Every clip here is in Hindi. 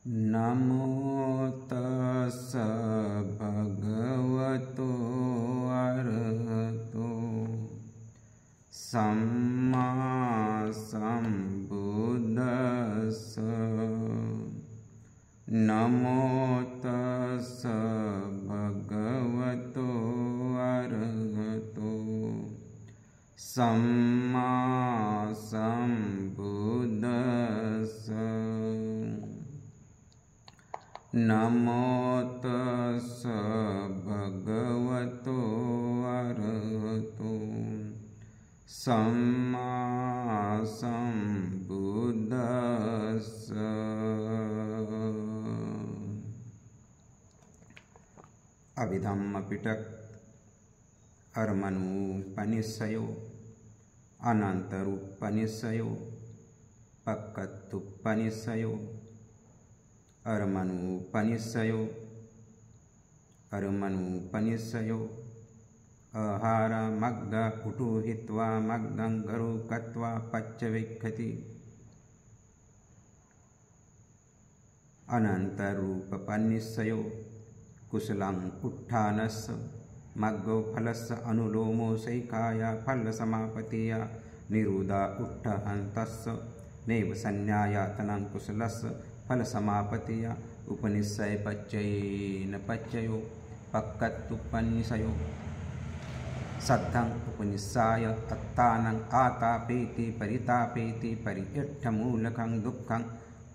नमो तस्स भगवतो अरहतो सम्मा सम्बुद्दस्स। नमो तस्स भगवतो अरहतो सम्मा सम्बुद्दस्स। नमो तस्स भगवतो अरहतो सम्मा सम्बुद्दस्स। अभिधम्म पिटक अर्मणुपनिषयो अनंतरूपनिषयो पक्कत्तुपनिषयो अर्मणुपनिषयो अर्मणुपनिषयो आहार मग्ध उटुहित्वा मग्धं गरु कत्वा पच्चविक्षति। अनंतरूपपनिषयो कुशलं उत्थानस्य मग्गो फलस्य अनुलोमो सैकाया फल समापत्तिया निरुदा उत्थानतस्य नैव संन्यायातनं कुशलस्य फल समापत्तिया उपनिषय पच्चयेन पच्चयो पक्कत्तुपनिषयो सद्धं उपनिषाय अत्तानं आतापेति परितापेति परिइष्टमूलकं दुःखं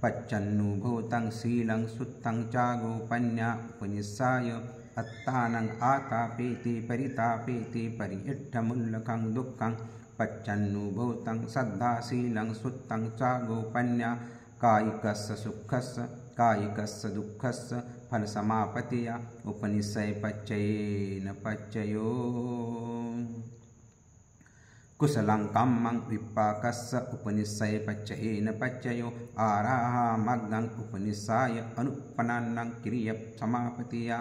पच्चन्नुभूतं शीलं सुत्तं चागोपन्या उपनिषाय अत्तानं आतापेति परितापेति परिइष्टमूलकं दुःखं पच्चन्नुभूतं सद्धाशीलं सुत्तं चागोपन्या कायिकस्य सुखस्य कायिकस्य दुःखस्य फल समापत्तिया उपनिषय पच्चयेन पच्चयो कुशलं कम्मं विपाकस्य उपनिषय पच्चयेन पच्चयो आरामग्नं उपनिषाय अनुपन्नं क्रिय समापत्तिया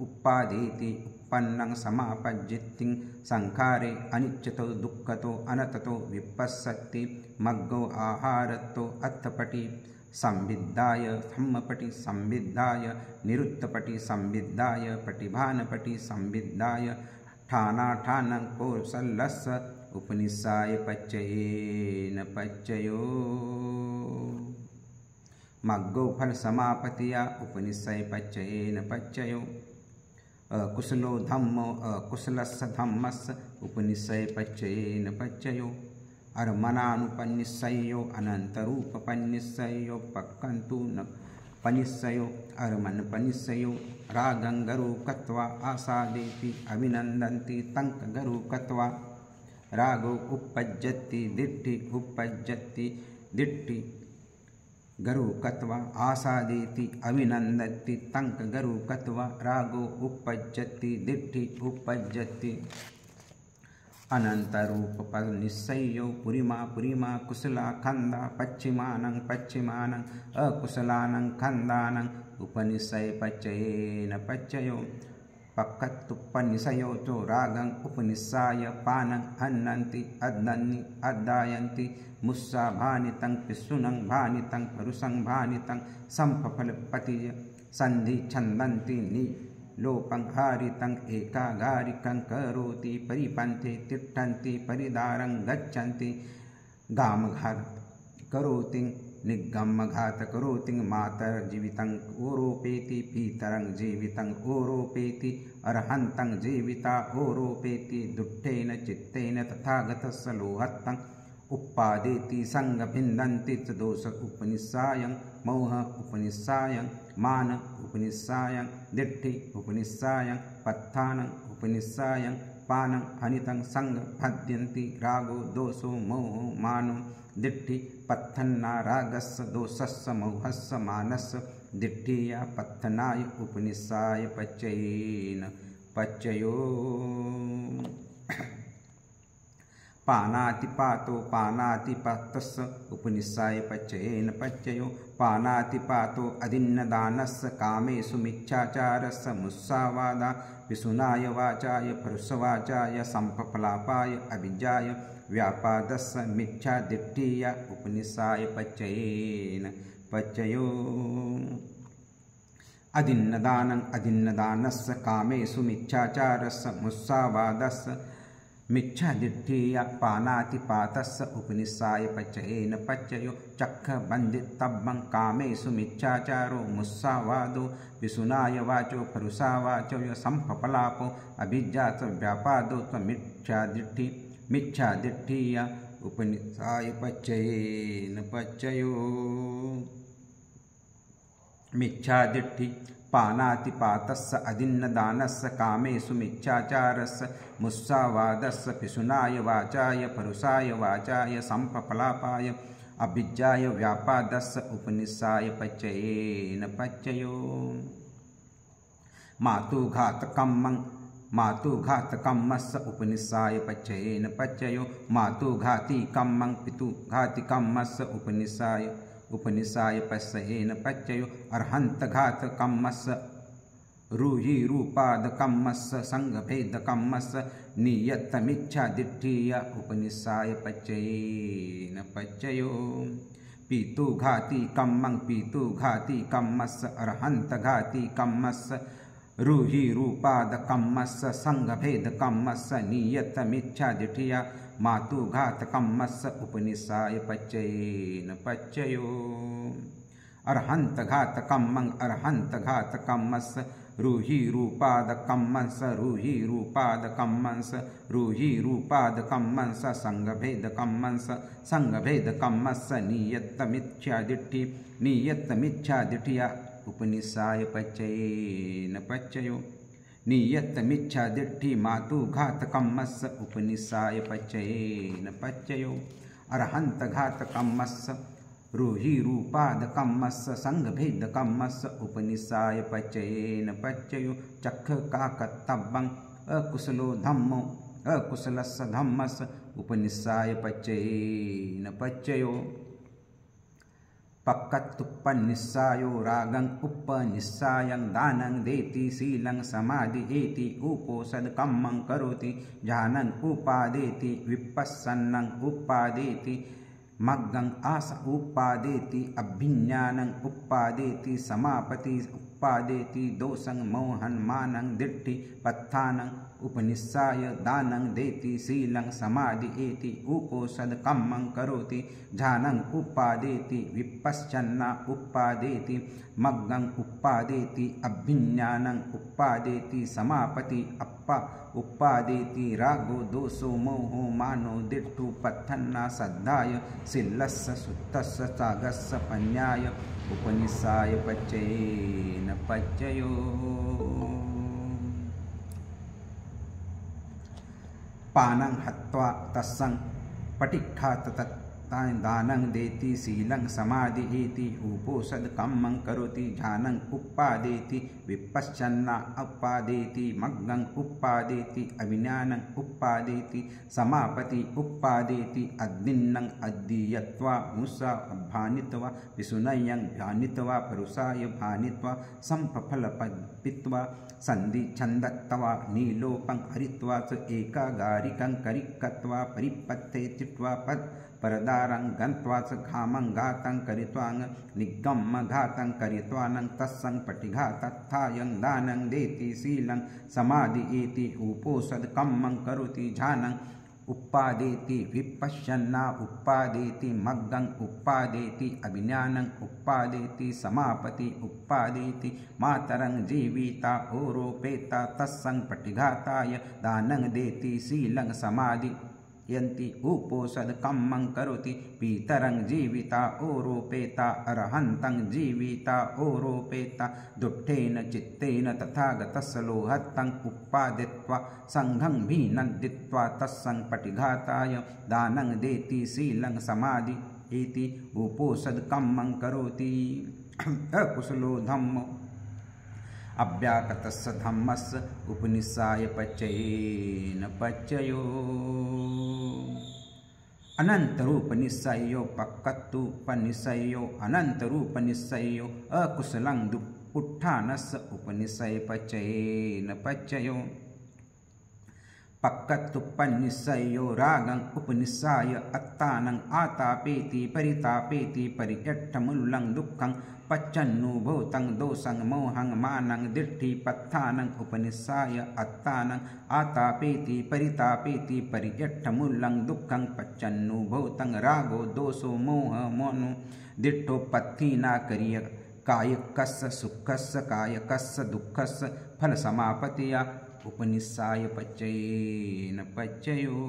उपादेति उपन्नं समापज्जितिं संखारे अनिच्यतो दुःखतो अनततो विपश्यति मग्गो आहारतो अर्थपटि संविद्धाय धम्मपटि संविद्धाय निरुक्तपटि संविद्धाय पटिभानपटि संविद्धाय ठानाठानं कौशलस्य उपनिषाय पच्चयेन पच्चयो मग्गो फल समापत्तिया उपनिषय पच्चयेन पच्चयो अकुशलो धम्मो अकुशलस्य धम्मस्य उपनिषय पच्चयेन पच्चयो अर्मणानुपनिषयो अनंतरूपपनिषयो पक्कन्तु पनिषयो अर्मणपनिषयो रागं गरु कत्वा आसादेति अभिनन्दन्ति तं गरु कत्वा रागो उपपज्जति दिट्ठि उपपज्जति दिट्ठि गरु कत्वा आसादेति अभिनन्दति तं गरु कत्वा रागो उपपज्जति दिट्ठि उपपज्जति। अनंतरूपपनिषयो पुरिमा पुरिमा कुशला खंदा पश्चिमानं पश्चिमानं अकुशलानं खंदानं उपनिषय पच्चयेन पच्चयो पक्कत्तुपनिषयो चो रागं उपनिषाय पानं हन्नन्ति अद्दन्ति अद्दायन्ति मुस्सा भानितं पिस्सुनं भानितं परुषं भानितं संफलपतिय संधि छन्दन्ति निलोपं हारितं एकागारिकं करोति परिपन्थे तिष्ठन्ति परिदारं गच्छन्ति गामघात करोति निगमघात करोति मातर्जीवितं ओरोपेति पीतरं जीवितं ओरोपेति अर्हन्तं जीविता ओरोपेति दुष्टेन चित्तेन तथागतस्य लोहत्तं उपादेति संगभिन्दन्ति च दोष उपनिषायं मोह उपनिषायं मान उपनिषायं दिट्ठि उपनिषायं पत्थानं उपनिषायं पानं हनितं संगभद्यन्ति रागो दोषो मोहो मानो दिट्ठि पत्थन्ना रागस्य दोषस्य मोहस्य मानस्य दिट्ठिया पत्थनाय उपनिषाय पच्चयेन पच्चयो पानातिपातो पानातिपातस्य उपनिषाय पच्चयेन पच्चयो पानातिपातो अदिन्नदानस्य कामेषु मिच्छाचारस्य मुस्सावादा विसुनाय वाचाय परुषवाचाय संफलापाय अभिजाय व्यापादस्य मिथ्या दिट्ठिया उपनिषाय पच्चयेन पच्चयो अदिन्नदानं अदिन्नदानस्य कामेषु मिच्छाचारस्य मुस्सावादस्य मिच्छादिठ्ठीय पानातिपातस्य उपनिषाय पचयेन पचयो चक्षबन्धितब्बं कामेषु मिच्छाचारो मुस्सावादो विसुनाय वाचो परुषा वाचो संपपलापो अभिज्ञात व्यापादो मिच्छादिठ्ठीय उपनिषाय पचयेन पचयो मिच्छादिठ्ठी पानातिपातस्य अदिन्नदानस्य कामेषु मिच्छाचारस्य मुस्सावादस्य पिशुनाय वाचाय परुषाय वाचाय संपपलापाय अभिज्ञाय व्यापादस्य उपनिषाय पचयेन पचयो मातुघातकम्मस्य उपनिषाय पचयेन पचयो मातुघाती कम्मं पितुघाती कम्मस्य उपनिषाय पचयेन पचयो अर्हन्तघातकम्मस्य रूहीरूपादकम्मस्य संघभेदकम्मस्य नियतमिच्छादिठ्ठीय उपनिषाय पचयेन पचयो पीतुघाती कम्मस्य अर्हन्तघाती कम्मस्य रूहीरूपादकम्मस्य संघभेदकम्मस्य नियतमिच्छादिठ्ठीय मातुघातकम्मस्य उपनिषाय पचयेन पचयो अर्हन्तघातकम्मस्य रूहीरूपादकम्मस्य संघभेदकम्मस्य नियतमिच्छादिठ्ठीय उपनिषाय पचयेन पचयो नियतमिच्छादिठ्ठी मातुघातकम्मस्य उपनिषाय पचयेन पचयो अर्हन्तघातकम्मस्य रूहीरूपादकम्मस्य संघभेदकम्मस्य उपनिषाय पचयेन पचयो चक्षकाकतब्बं अकुशलस्य धम्मस्य उपनिषाय पचयेन पचयो पक्कत्तुपनिषायो रागं उपनिषायं दानं देति शीलं समाधिएति उपोषदकम्मं करोति ध्यानं उपादेति विपश्यन्नं उपादेति मग्गं आस उपादेति अभिज्ञानं उपादेति समापति उपादेति दोषं मोहन मानं दिट्ठि पत्थानं उपनिषाय दानं देति शीलं समाधिएति उपोषदकम्मं करोति ध्यानं उपादेति विपश्यन्ना उपादेति मग्गं उपादेति अभिज्ञानं उपादेति समापति उपादेति रागो दोषो मोहो मानो दिट्ठु पत्थन्ना सद्धाय शिलस्य सुत्तस्य सागस्य पन्याय उपनिषाय पचयेन पचयो पानं हत्वा तस्सं पटिखात दानं देति शीलं समाधिएति उपोषदकम्मं करोति ध्यानं उपादेति विपश्यन्ना उपादेति मग्गं उपादेति अभिज्ञानं उपादेति समापति उपादेति अद्दिन्नं अद्दीयत्वा मुषा भानित्वा विसुनयं ध्यानित्वा परुषाय भानित्वा संपफलपित्वा संधि छन्दत्वा नीलोपं हरित्वा च एकागारिकं करिकत्वा परिपत्ते चित्वा परदारं गन्त्वा च घामं घातं करित्वांग निगम्म घातं करित्वानं तत्सं पटिघातत्थायं दानं देति शीलं समाधिएति उपोषदकम्मं करोति ध्यानं उपादेति विपश्यन्ना उपादेति मग्गं उपादेति अभिज्ञानं उपादेति समापति उपादेति मातरं जीविता ओरोपेता तत्सं पटिघाताय दानं देति शीलं समाधि यन्ति उपोषदकम्मं करोति पीतरं जीविता ओरोपेता अर्हन्तं जीविता ओरोपेता दुष्टेन चित्तेन तथागतस्य लोहत्तं उपादित्वा संघं भीनन्दित्वा तत्सं पटिघाताय दानं देति शीलं समाधि इति उपोषदकम्मं करोति अकुशलो धम्मो अव्याकृतस्य धम्मस्य उपनिषाय पचयेन पचयो अनन्तरूपनिश्चयो पक्कत्तुपनिश्चयो अनन्तरूपनिश्चयो अकुशलं उत्थानस्य उपनिषय पचयेन पचयो पक्कत्तुपनिस्सयो रागं उपनिस्साय अत्तानं आतापेति परितापेति परियट्ठमुल्लं दुःखं पच्चन्नु भूतं दोषं मोहं मानं दिट्ठिपत्थानं उपनिस्साय अत्तानं आतापेति परितापेति परियट्ठमुल्लं दुःखं पच्चन्नु भूतं रागो दोषो मोह मोनु दिट्ठोपत्थिना करिय कायकस्य सुखस्य कायकस्य दुःखस्य फलसमापत्तिया उपनिस्साय पच्चयेन पच्चयो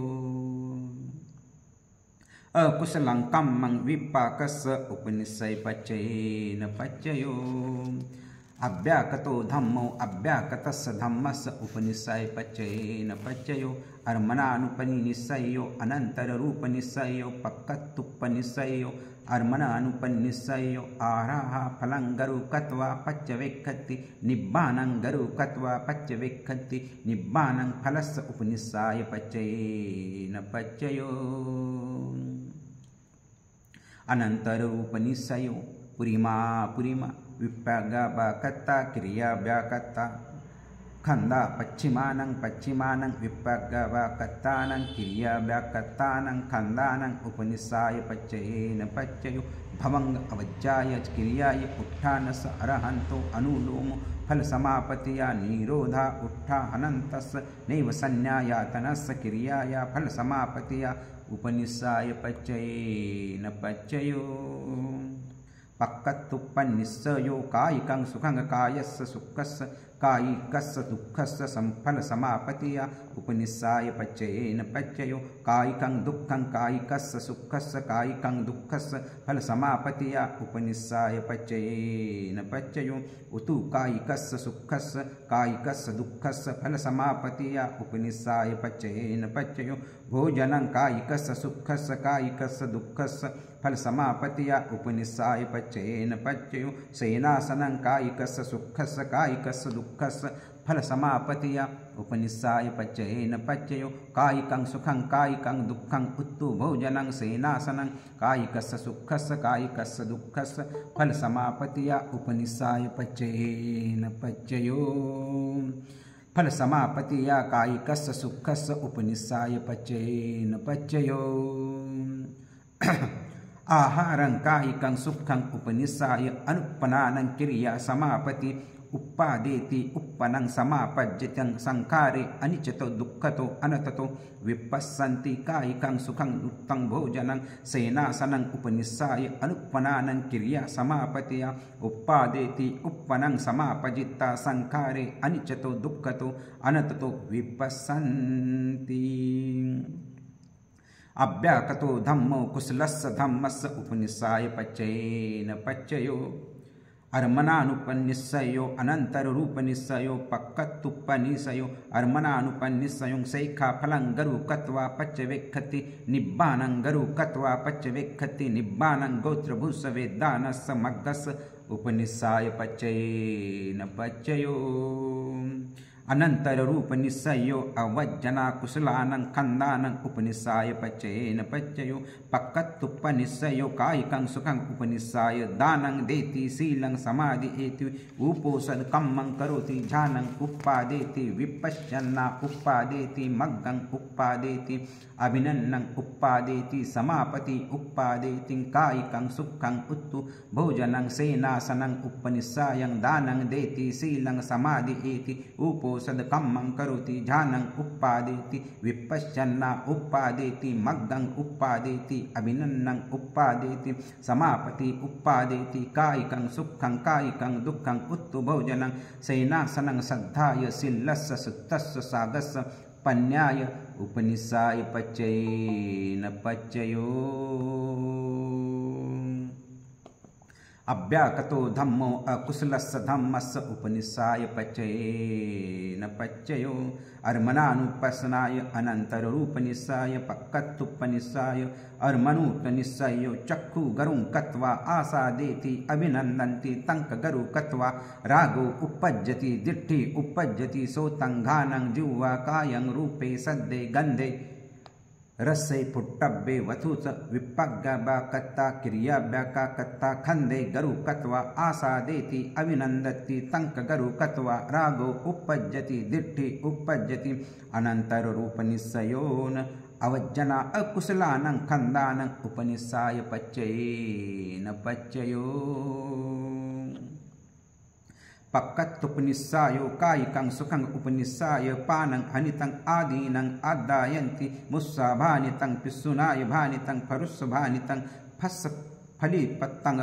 अकुशलं कम्मं विपाकस्य उपनिस्सय पच्चयेन पच्चयो अव्याकतो धम्मो अव्याकतस्य धम्मस्य उपनिस्सय पच्चयेन पच्चयो अर्मणानुपनिस्सयो अनन्तररूपनिस्सयो पक्कत्तुपनिस्सयो अर्मणानुपनिस्सयो आराह फलं गरुकत्वा पच्चवेक्खति निब्बानं गरुकत्वा पच्चवेक्खति निब्बानं फलस्य उपनिस्साय पच्चयेन पच्चयो अनन्तरूपनिस्सयो पुरिमा पुरिमा विपगबकत्ता क्रिया व्याकत्ता खंदा पश्चिमानं पश्चिमानं विपगबकत्तानं क्रिया व्याकत्तानं खंदानं उपनिस्साय पच्चयेन पच्चयो भवंग अवज्जाय क्रियाय उत्थानस अरहंतो अनुलोमो फल समापत्तिया निरोधा उत्था अनन्तस्य नैव संज्ञायातनस्य क्रियाया फल समापत्तिया उपनिस्साय पच्चयेन पच्चयो पक्कत्तुपनिस्सयो कायिकं सुखं कायस्य सुखस्य कायिकस्य दुःखस्य संफल समापत्तिया उपनिस्साय पच्चयेन पच्चयो कायिकं दुःखं कायिकस्य सुखस्य कायिकं दुःखस्य फल समापत्तिया उपनिस्साय पच्चयेन पच्चयो उतु कायिकस्य सुखस्य कायिकस्य दुःखस्य फल समापत्तिया उपनिस्साय पच्चयेन पच्चयो भोजनं कायिकस्य सुखस्य कायिकस्य दुःखस्य फल समापत्तिया उपनिस्साय पच्चयेन पच्चयो सेनासनं कायिकस्य सुखस्य कायिकस्य दुःखस्य फल समापत्तिया उपनिस्साय पच्चयेन पच्चयो कायिकं सुखं कायिकं दुःखं उत्तु भोजनं सेनासनं कायिकस्य सुखस्य कायिकस्य दुःखस्य फल समापत्तिया उपनिस्साय पच्चयेन पच्चयो फल समापत्तिया कायिकस्य सुखस्य उपनिस्साय पच्चयेन पच्चयो आहारं कायिकं सुखं उपनिस्साय अनुपनानं क्रिया समापत्ति उपादेति उपनं समापज्यतं संखारे अनिचतो दुःखतो अनततो विपस्सन्ति कायिकं सुखं उत्तं भोजनं सेनासनं उपनिस्साय अनुपनानं क्रिया समापत्तिया उपादेति उपनं समापजिता संखारे अनिचतो दुःखतो अनततो विपस्सन्ति अव्याकतो धम्मो कुशलस्य धम्मस्य उपनिस्साय पच्चयेन पच्चयो अर्मणानुपनिस्सयो अनन्तररूपनिस्सयो पक्कत्तुपनिस्सयो अर्मणानुपनिस्सयो सैखा फलं गरुकत्वा पच्चवेक्खति निब्बानं गरुकत्वा पच्चवेक्खति निब्बानं गोत्रभूषवेदानस्य मग्गस्य उपनिस्साय पच्चयेन पच्चयो अनन्तररूपनिस्सयो अवज्जना कुशलानं खंदानं उपनिस्साय पच्चयेन पच्चयो पक्कत्तुपनिस्सयो कायिकं सुखं उपनिस्साय दानं देति शीलं समाधिएति उपोषद कम्मं करोति ध्यानं उपादेति विपश्यन्ना उपादेति मग्गं उपादेति अभिनन्नं उपादेति समापति उपादेति कायिकं सुखं उत्तु भोजनं सेनासनं उपनिस्सायं दानं देति शीलं समाधिएति उपोषद कम्मं करोति ध्यानं उपादेति विपश्यन्ना उपादेति मग्गं उपादेति अभिनन्नं उपादेति समापति उपादेति कायिकं सुखं कायिकं दुःखं उत्तु भोजनं सेनासनं सद्धाय शीलस्य सुत्तस्य सागस्य पन्याय उपनिस्साय पच्चयेन पच्चयो अव्याकतो धम्मो अकुशलस्य धम्मस्य उपनिस्साय पच्चयेन पच्चयो अर्मणानुपस्सनाय अनन्तररूपनिस्साय पक्कत्तुपनिस्साय अर्मणुपनिस्सयो चक्षु गरुं कत्वा आसादेति अभिनन्दन्ति तंक गरु कत्वा रागो उपज्यति दिट्ठि उपज्यति सोतं घानं जिह्वा कायं रूपे सद्दे गन्धे रसे पुट्टब्बे वथुस विपग्गबकत्ता क्रियाव्याकत्ता खंदे गरुकत्वा आसादेति अभिनंदति तंक गरुकत्वा रागो उपज्यति दिट्ठि उपज्यति अनंतर रूप निस्सयोन अवज्जना अकुशलानं खंदानं उपनिस्साय पच्चयेन पच्चयो पक्कत्तुपनिस्सायो कायिकं सुखं उपनिस्साय पानं हनितं आदीनं आदायन्ति मुस्साभानितं पिस्सुनाय भानितं फरुस्सभानितं फस्स फलिपत्तं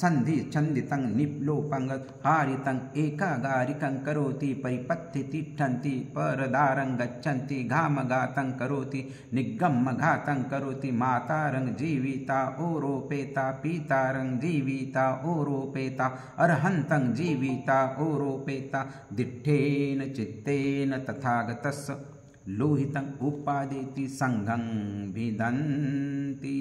संधि छन्दितं निप्लोपं हारितं एकागारिकं करोति परिपत्तितिष्ठन्ति परदारं गच्छन्ति घामघातं करोति निगमघातं करोति मातारं जीविता ओरोपेता पीतारं जीविता ओरोपेता अर्हन्तं जीविता ओरोपेता दिट्ठेन चित्तेन तथागतस्य लोहितं उपादेति संघं विदन्ति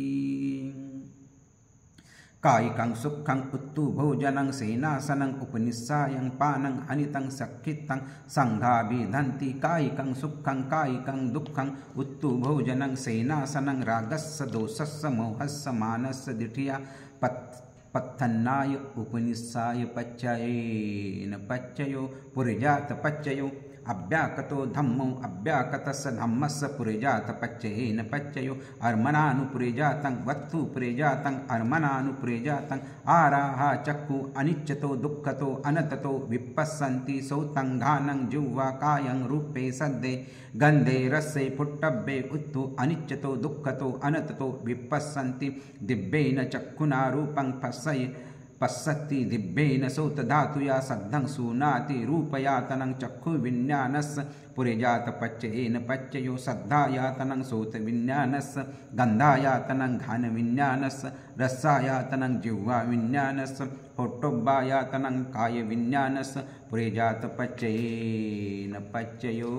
कायिकं सुखं उत्तु भोजनं सेनासनं उपनिस्सायं पानं हनितं सक्षितं संघाभिधन्ति कायिकं सुखं कायिकं दुःखं उत्तु भोजनं सेनासनं रागस्य दोषस्य मोहस्य मानस्य दिठिया पत्थन्नाय उपनिस्साय पच्चयेन पच्चयो पुरजात पच्चयो अव्याकतो धम्मो अव्याकतस्य धम्मस्य पुरेजात पच्चयेन पच्चयो अर्मणानुपुरेजातं वत्तु पुरेजातं अर्मणानुपुरेजातं आराहा चक्षु अनिच्यतो दुःखतो अनततो विपस्सन्ति सौतंघानं जिह्वा कायं रूपे सद्दे गन्धे रसे पुट्टब्बे उत्तु अनिच्यतो दुःखतो अनततो विपस्सन्ति दिव्येन चक्षुना रूपं पश्यति दिव्येन सौतधातुया सद्धं सूनाति रूपयातनं चक्षुविज्ञानस्य पुरेजात पच्चयेन पच्चयो सद्धायातनं सौतविज्ञानस्य गन्धायातनं घानविज्ञानस्य रसायातनं जिह्वाविज्ञानस्य होट्टोब्बायातनं कायविज्ञानस्य पुरेजात पच्चयेन पच्चयो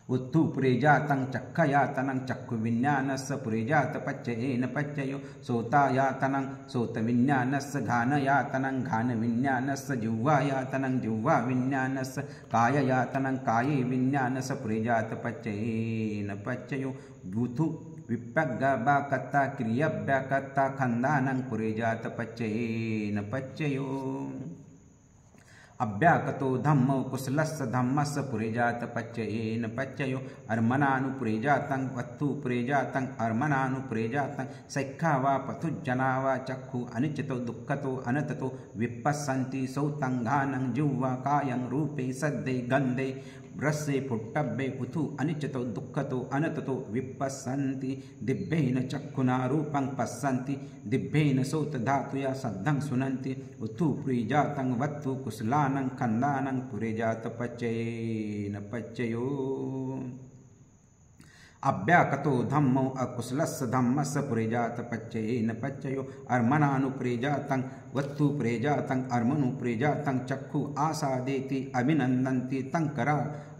उत्थु पुरेजातं चक्षयातनं चक्षुविज्ञानस्य पुरेजात पच्चयेन पच्चयो सोतायातनं सोतविज्ञानस्य घानयातनं घानविज्ञानस्य जिह्वायातनं जिह्वाविज्ञानस्य काययातनं कायविज्ञानस्य पुरेजात पच्चयेन पच्चयो भूतु विपग्गबकत्ता क्रियाव्याकत्ता खंदानं पुरेजात पच्चयेन पच्चयो अव्याकतो धम्मो कुशलस्य धम्मस्य पुरेजात पच्चयेन पच्चयो अर्मणानुपुरेजातं वत्तु पुरेजातं अर्मणानुपुरेजातं सैखा वा पथुज्जना वा चक्षु अनिच्यतो दुःखतो अनततो विपस्सन्ति सौतंघानं जिह्वा कायं रूपे सद्दे गन्धे रसे पुट्टब्बे उथु अनिच्यतो दुःखतो अनततो विपस्सन्ति दिव्येन चक्षुना रूपं पश्यन्ति दिव्येन सौतधातुया सद्धं सुनन्ति उथु पुरेजातं वत्तु कुशलानं खन्दानं पुरेजात पच्चयेन पच्चयो अव्याकतो धम्मो अकुशलस्य धम्मस्य पुरेजात पच्चयेन पच्चयो अर्मणानुपुरेजातं वत्तु पुरेजातं अर्मणुपुरेजातं चक्षु आसादेति अभिनन्दन्ति तंकरा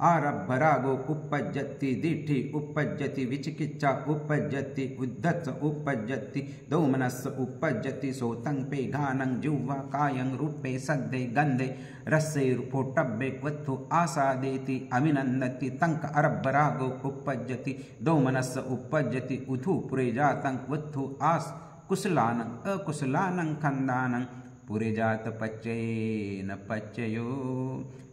आरब्भरागो उपज्यति दिठि उपज्यति विचिकित्सा उपज्यति उद्धत्स उपज्यति दौमनस्य उपज्यति सोतं पेघानं जिह्वा कायं रूपे सद्दे गन्धे रसे पोट्टब्बे वत्थु आसादेति अभिनन्दति तंक अरब्भरागो उपज्यति दौमनस्य उपज्यति उथु पुरेजातं वत्थु आस कुशलानं अकुशलानं खंदानं पुरेजात पच्चयेन पच्चयो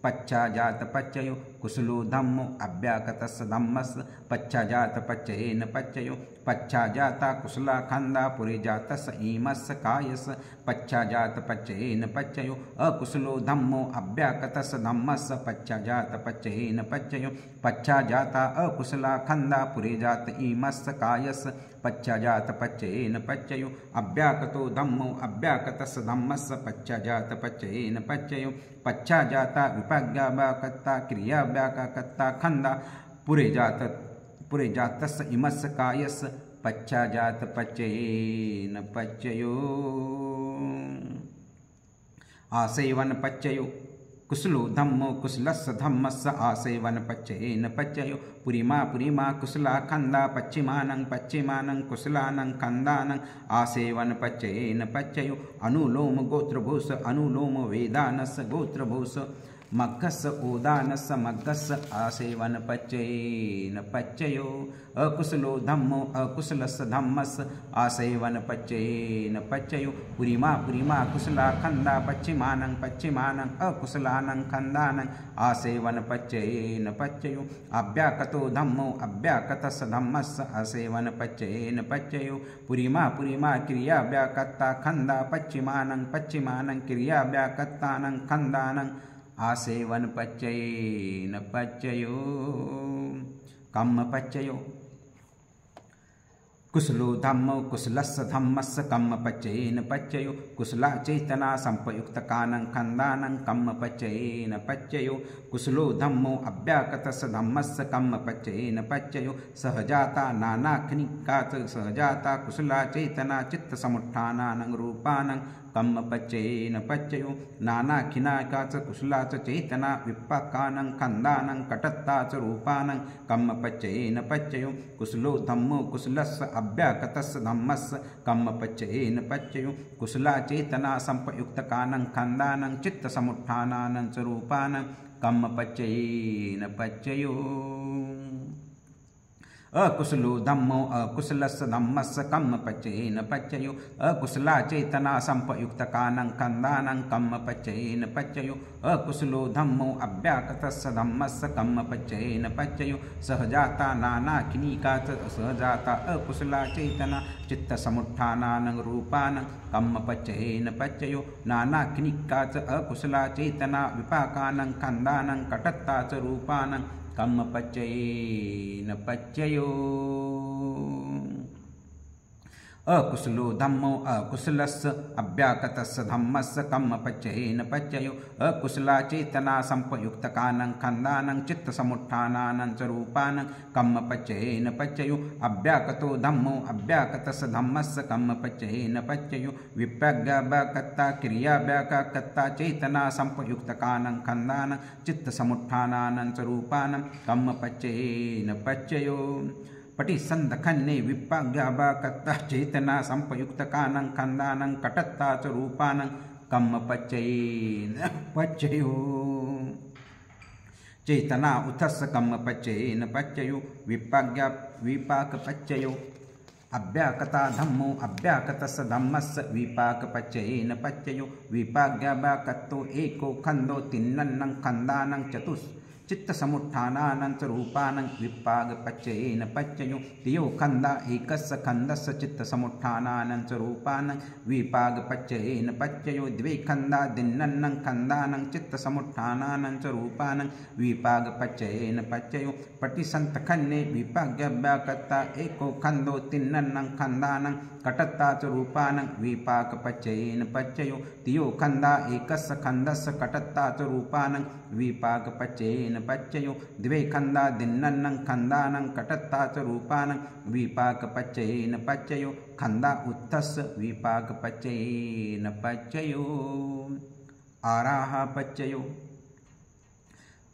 पच्चाजात पच्चयो कुशलो धम्मो अव्याकतस्य धम्मस्य पच्चाजात पच्चयेन पच्चयो पच्चाजाता कुशला खंदा पुरेजातस्य ईमस्य कायस्य पच्चाजात पच्चयेन पच्चयो अकुशलो धम्मो अव्याकतस्य धम्मस्य पच्चाजात पच्चयेन पच्चयो पच्चाजाता अकुशला खंदा पुरेजात ईमस्य कायस्य पच्चाजात पच्चयेन पच्चयो अव्याकतो धम्मो अव्याकतस्य धम्मस्य पच्चाजात पच्चयेन पच्चयो पच्चाजाता विपग्गबकत्ता क्रियाव्याकत्ता खंदा पुरेजातस्य इमस्य कायस्य पच्चाजात पच्चयेन पच्चयो आसेवन पच्चयो कुशलो धम्मो कुशलस्य धम्मस्य आसेवन पच्चयेन पच्चयो पुरीमा कुशला खंदा पश्चिमानं पश्चिमानं कुशलानं खंदानं आसेवन पच्चयेन पच्चयो अनुलोम गोत्रभूष अनुलोम वेदानस्य गोत्रभूष मग्गस ओदानस मग्गस आसेवन पच्येन पच्ययो अकुशलो धम्मो अकुशलस धम्मस आसेवन पच्येन पच्ययो पुरीमा पुरीमा कुशला खंदा पश्चिमानं पश्चिमानं अकुशलानं खंदानं आसेवन पच्येन पच्ययो अभ्याकतो धम्मो अभ्याकतस धम्मस आसेवन पच्येन पच्ययो पुरीमा पुरीमा क्रिया व्याकत्ता खंदा पश्चिमानं पश्चिमानं क्रिया व्याकत्तानं खंदानं आसेवन पच्येन पच्ययो कम्म पच्ययो कुशलो धम्मो कुशलस्य धम्मस्य कम्म पच्येन पच्ययो कुशला चेतना संपयुक्त कानं खंदानं कम्म पच्येन पच्ययो कुशलो धम्मो अव्याकतस्य धम्मस्य कम्म पच्येन पच्ययो सहजाता नानाखनिकाच सहजाता कुशला चेतना चित्त समुत्थानानं रूपानं कम्म पच्येन पच्ययो नानाखिनाकाच कुशलाच चेतना विपाकानं खंदानं कटत्ताच रूपानं कम्म पच्येन पच्ययो कुशलो धम्मो कुशलस्य अव्याकतस्य धम्मस्य कम्म पच्येन पच्ययो कुशला चेतना संपयुक्त कानं खंदानं चित्त समुत्थानानं च रूपानं कम्म पच्येन पच्ययो अकुशलो धम्मो अकुशलस्य धम्मस्य कम्म पच्येन पच्ययो अकुशला चेतना संपयुक्त कानं खंदानं कम्म पच्येन पच्ययो अकुशलो धम्मो अव्याकतस्य धम्मस्य कम्म पच्येन पच्ययो सहजाता नानाखिनिकाच सहजाता अकुशला चेतना चित्त समुत्थानानं रूपानं कम्म पच्येन पच्ययो नानाखिनिकाच अकुशला चेतना विपाकानं खंदानं कटत्ताच रूपानं कम्म पच्येन पच्ययो अकुशलो धम्मो अकुशलस्य अव्याकतस्य धम्मस्य कम्म पच्येन पच्ययो अकुशला चेतना संपयुक्त कानं खंदानं चित्त समुत्थानानं च रूपानं कम्म पच्येन पच्ययो अव्याकतो धम्मो अव्याकतस्य धम्मस्य कम्म पच्येन पच्ययो विप्रज्ञाव्याकत्ता क्रिया व्याकत्ता चेतना संपयुक्त कानं खंदानं चित्त समुत्थानानं च रूपानं कम्म पच्येन पच्ययो पटिसंधखन्ने विपाज्ञाव्याकत्ता चेतना संपयुक्त कानं खंदानं कटत्ता च रूपानं कम्म पच्येन पच्ययो चेतना उथस्य कम्म पच्येन पच्ययो विपाक पच्ययो अव्याकता धम्मो अव्याकतस्य धम्मस्य विपाक पच्येन पच्ययो विपाज्ञाव्याकत्तो एको खंदो तिन्नन्नं खंदानं चतुस् चित्त समुत्थानानं च रूपानं विपाग पच्येन पच्ययो तियो खंदा एकस्य खंदस्य चित्त समुत्थानानं च रूपानं विपाग पच्येन पच्ययो द्वे खंदा दिन्नन्नं खंदानं चित्त समुत्थानानं च रूपानं विपाग पच्येन पच्ययो पटिसंतखन्ने विपाग्यव्याकत्ता एको खंदो तिन्नन्नं खंदानं कटत्ता च रूपानं विपाक पच्येन पच्ययो तियो खंदा एकस्य खंदस्य कटत्ता च रूपानं विपाक पच्येन पच्ययो द्वे खंदा दिन्नन्नं खंदानं कटत्ता च रूपानं विपाक पच्येन पच्ययो खंदा उत्थस्य विपाक पच्येन पच्ययो आराह पच्ययो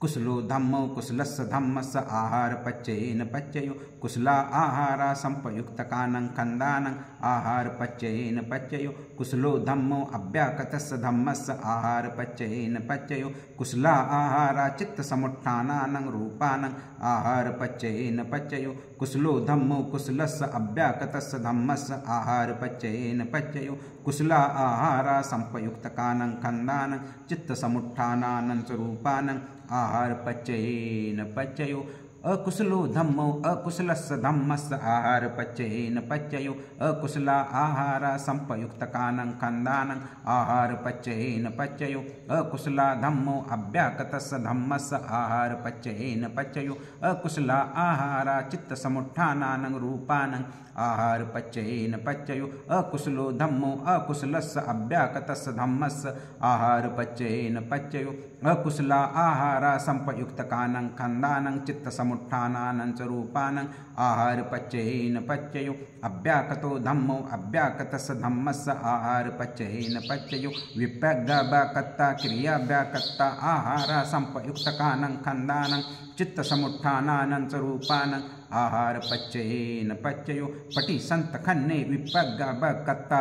कुशलो धम्मो कुशलस्य धम्मस्य आहार पच्येन पच्ययो कुशला आहारा संपयुक्त कानं खंदानं आहार पच्येन पच्ययो कुशलो धम्मो अव्याकतस्य धम्मस्य आहार पच्येन पच्ययो कुशला आहारा चित्त समुत्थानानं रूपानं आहार पच्येन पच्ययो कुशलो धम्मो कुशलस्य अव्याकतस्य धम्मस्य आहार पच्येन पच्ययो कुशला आहारा संपयुक्त कानं खंदानं चित्त समुत्थानानं च रूपानं आहार पच्येन पच्ययो अकुशलो धम्मो अकुशलस्य धम्मस्य आहार पच्येन पच्ययो अकुशला आहारा संपयुक्त कानं खंदानं आहार पच्येन पच्ययो अकुशला धम्मो अव्याकतस्य धम्मस्य आहार पच्येन पच्ययो अकुशला आहारा चित्त समुत्थानानं रूपानं आहार पच्येन पच्ययो अकुशलो धम्मो अकुशलस्य अव्याकतस्य धम्मस्य आहार पच्येन पच्ययो अकुशला आहारा संपयुक्त कानं खंदानं चित्त समुत्थानानं च रूपानं आहार पच्येन पच्ययो अव्याकतो धम्मो अव्याकतस्य धम्मस्य आहार पच्येन पच्ययो विप्रज्ञाव्याकत्ता क्रिया व्याकत्ता आहारा संपयुक्त कानं खंदानं चित्त समुत्थानानं च रूपानं आहार पच्येन पच्ययो पटिसंतखन्ने विप्रज्ञाव्याकत्ता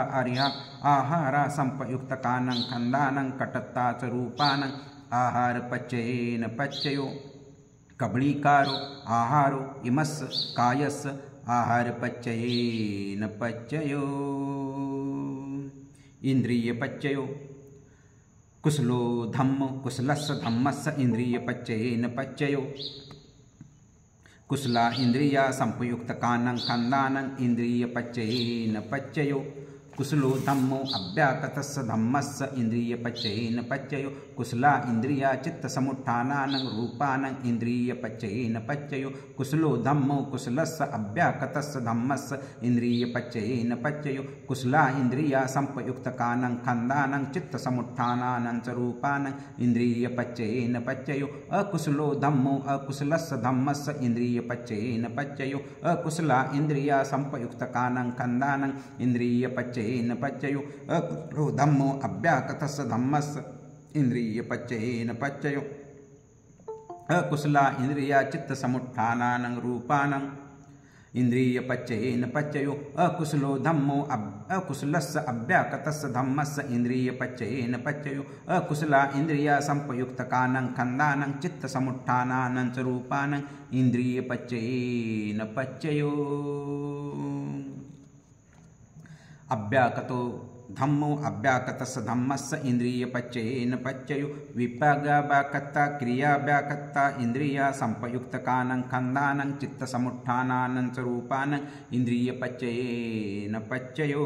आहारा संपयुक्त कानं खंदानं कटत्ता च रूपानं आहारपच्येन पच्ययो कबळीकारो आहारो इमस्य कायस्य आहारपच्येन पच्ययो इंद्रियपच्ययो कुशलो धम्मो कुशलस्य धम्मस्य इंद्रियपच्येन पच्ययो कुशला इंद्रिया संपयुक्तकानं खंदानं इंद्रियपच्येन पच्ययो कुशलो धम्मो अव्याकृतस्य धम्मस्य इंद्रियपच्येन पच्ययो कुशला इंद्रिया चित्तसमुत्थानानं रूपानं इंद्रियपच्येन पच्ययो कुशलो धम्मो कुशलस्य अव्याकृतस्य धम्मस्य इंद्रियपच्येन पच्ययो कुशला इंद्रिया संपयुक्तकानं खंदानं चित्तसमुत्थानानं च रूपानं इंद्रियपच्येन पच्ययो अकुशलो धम्मो अकुशलस्य धम्मस्य इंद्रियपच्येन पच्ययो अकुशला इंद्रिया संपयुक्तकानं खंदानं इंद्रियपच्येन पच्ययो अकुशलो धम्मो अव्याकृतस्य धम्मस्य इंद्रियपच्येन पच्ययो अकुशला इंद्रिया चित्तसमुत्थानानं रूपानं इंद्रियपच्येन पच्ययो अकुशलो धम्मो अकुशलस्य अव्याकृतस्य धम्मस्य इंद्रियपच्येन पच्ययो अकुशला इंद्रिया संपयुक्तकानं खंदानं चित्तसमुत्थानानं च रूपानं इंद्रियपच्येन पच्ययो अव्याकृतो धम्मो अव्याकृतस्य धम्मस्य इंद्रियपच्येन पच्ययो विपागाव्याकृता क्रियाव्याकृता इंद्रिया संपयुक्तकानं खंदानं चित्तसमुत्थानानं च रूपानं इंद्रियपच्येन पच्ययो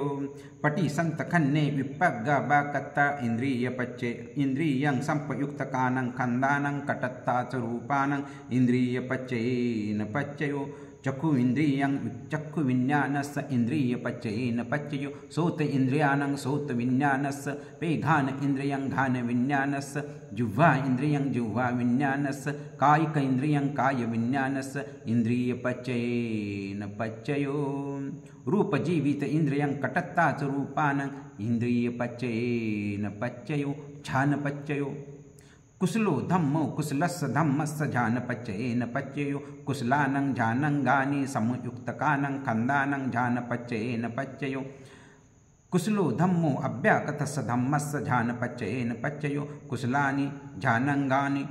पटिसन्तखन्ने विपागाव्याकृता इंद्रियपच्ये इंद्रियं संपयुक्तकानं खंदानं कटत्ता च रूपानं इंद्रियपच्येन पच्ययो चक्षु इंद्रियं चक्षु विज्ञानस्य इंद्रियपच्येन पच्ययो सोत इंद्रियाणं सोत विज्ञानस्य पेघान इंद्रियं घान विज्ञानस्य जिह्वा इंद्रियं जिह्वा विज्ञानस्य कायिक इंद्रियं काय विज्ञानस्य इंद्रियपच्येन पच्ययो रूप जीवित इंद्रियं कटत्ता च रूपानं इंद्रियपच्येन पच्ययो छानपच्ययो कुशलो धम्मो कुशलस्य धम्मस्य जानपच्येन पच्ययो कुशलानं जानंगानि समुयुक्तकानं खंदानं जानपच्येन पच्ययो कुशलो धम्मो अव्याकृतस्य धम्मस्य जानपच्येन पच्ययो कुशलानि जानंगानि